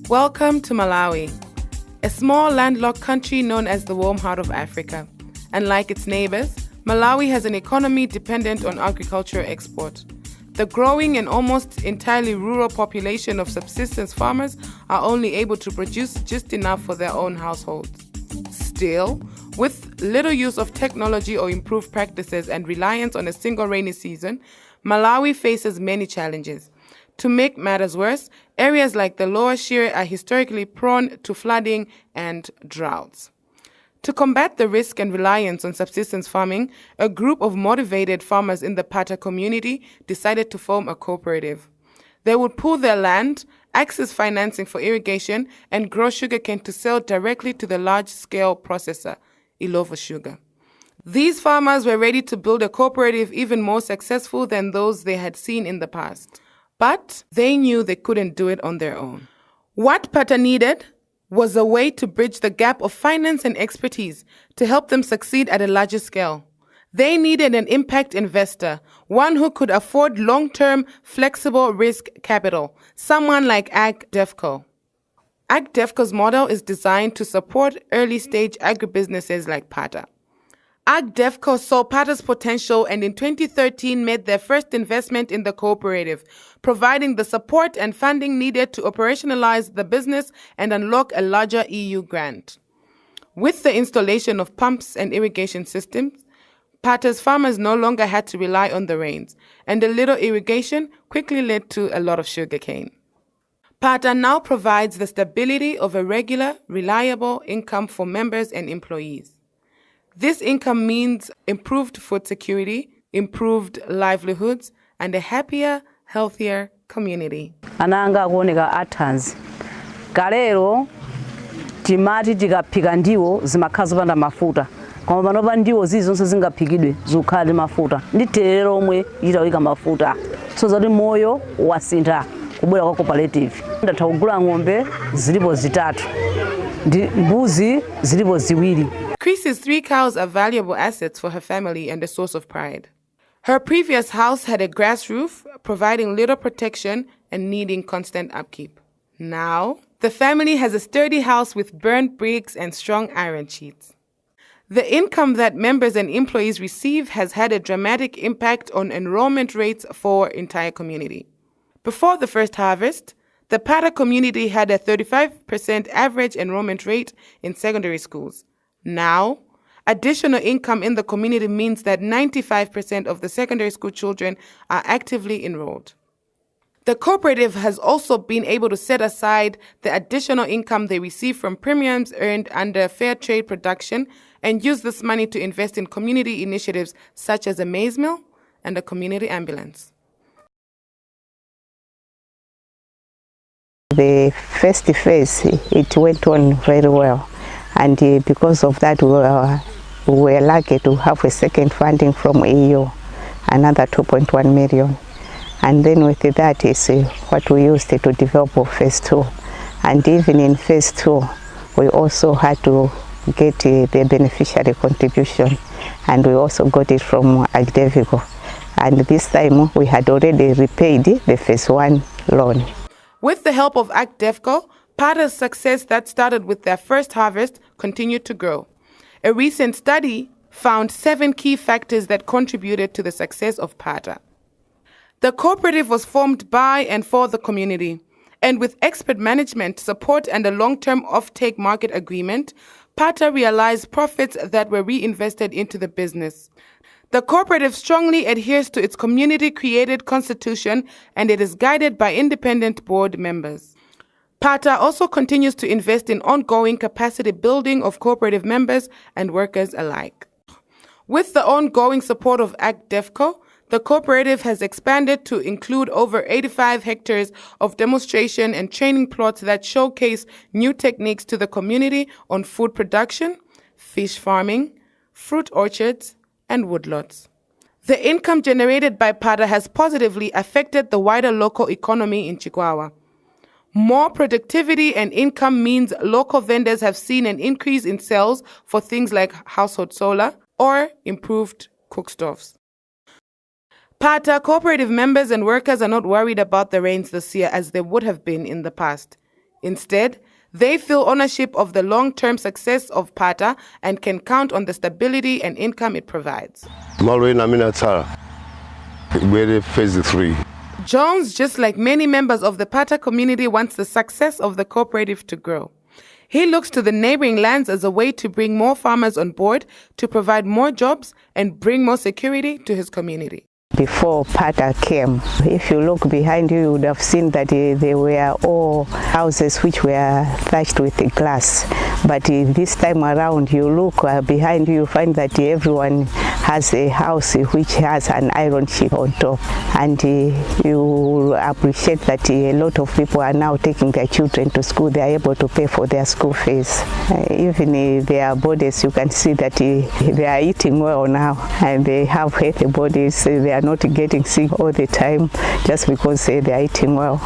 Welcome to Malawi, a small landlocked country known as the warm heart of Africa. And like its neighbors, Malawi has an economy dependent on agricultural export. The growing and almost entirely rural population of subsistence farmers are only able to produce just enough for their own households. Still, with little use of technology or improved practices and reliance on a single rainy season, Malawi faces many challenges. To make matters worse, areas like the Lower Shire are historically prone to flooding and droughts. To combat the risk and reliance on subsistence farming, a group of motivated farmers in the Phata community decided to form a cooperative. They would pool their land, access financing for irrigation, and grow sugarcane to sell directly to the large-scale processor, Illovo Sugar. These farmers were ready to build a cooperative even more successful than those they had seen in the past. But they knew they couldn't do it on their own. What Phata needed was a way to bridge the gap of finance and expertise to help them succeed at a larger scale. They needed an impact investor, one who could afford long-term, flexible risk capital, someone like AgDevco. AgDevco's model is designed to support early-stage agribusinesses like Phata. AgDevco saw Phata's potential and in 2013 made their first investment in the cooperative, providing the support and funding needed to operationalize the business and unlock a larger EU grant. With the installation of pumps and irrigation systems, Phata's farmers no longer had to rely on the rains, and a little irrigation quickly led to a lot of sugarcane. Phata now provides the stability of a regular, reliable income for members and employees. This income means improved food security, improved livelihoods, and a happier, healthier community. Ananga kuoneka athanzi. Kalero timati tikaphika ndiwo zimakhaza panda mafuta. Koma panopa ndiwo zizonse zingaphikidwe zikhala mafuta. Ndi terero omwe itawika mafuta. Tsoza kuti moyo wasintha kubwera kwa cooperative. Ndatha kugula ng'ombe zilipo zitatu. Ndi mbuzi zilipo ziwiri. Chris's 3 cows are valuable assets for her family and a source of pride. Her previous house had a grass roof, providing little protection and needing constant upkeep. Now, the family has a sturdy house with burnt bricks and strong iron sheets. The income that members and employees receive has had a dramatic impact on enrollment rates for entire community. Before the first harvest, the Phata community had a 35% average enrollment rate in secondary schools. Now, additional income in the community means that 95% of the secondary school children are actively enrolled. The cooperative has also been able to set aside the additional income they receive from premiums earned under fair trade production and use this money to invest in community initiatives such as a maize mill and a community ambulance. The first phase, it went on very well. And because of that, we were lucky to have a second funding from EU, another 2.1 million. And then with that is what we used to develop phase 2. And even in phase 2, we also had to get the beneficiary contribution. And we also got it from AgDevco. And this time, we had already repaid the phase 1 loan. With the help of AgDevco, Phata's success that started with their first harvest continued to grow. A recent study found 7 key factors that contributed to the success of Phata. The cooperative was formed by and for the community, and with expert management, support, and a long-term off-take market agreement, Phata realized profits that were reinvested into the business. The cooperative strongly adheres to its community-created constitution, and it is guided by independent board members. Phata also continues to invest in ongoing capacity building of cooperative members and workers alike. With the ongoing support of AgDevco, the cooperative has expanded to include over 85 hectares of demonstration and training plots that showcase new techniques to the community on food production, fish farming, fruit orchards, and woodlots. The income generated by Phata has positively affected the wider local economy in Chikwawa. More productivity and income means local vendors have seen an increase in sales for things like household solar or improved cookstoves. Phata cooperative members and workers are not worried about the rains this year as they would have been in the past. Instead, they feel ownership of the long-term success of Phata and can count on the stability and income it provides. Phase 3. Jones, just like many members of the Phata community, wants the success of the cooperative to grow. He looks to the neighboring lands as a way to bring more farmers on board, to provide more jobs and bring more security to his community. Before Phata came, if you look behind you, you would have seen that they were all houses which were thatched with glass. But this time around, you look behind you, you find that everyone has a house which has an iron sheet on top. And you will appreciate that a lot of people are now taking their children to school. They are able to pay for their school fees. Even their bodies, you can see that they are eating well now, and they have healthy bodies. They are not getting sick all the time just because they are eating well.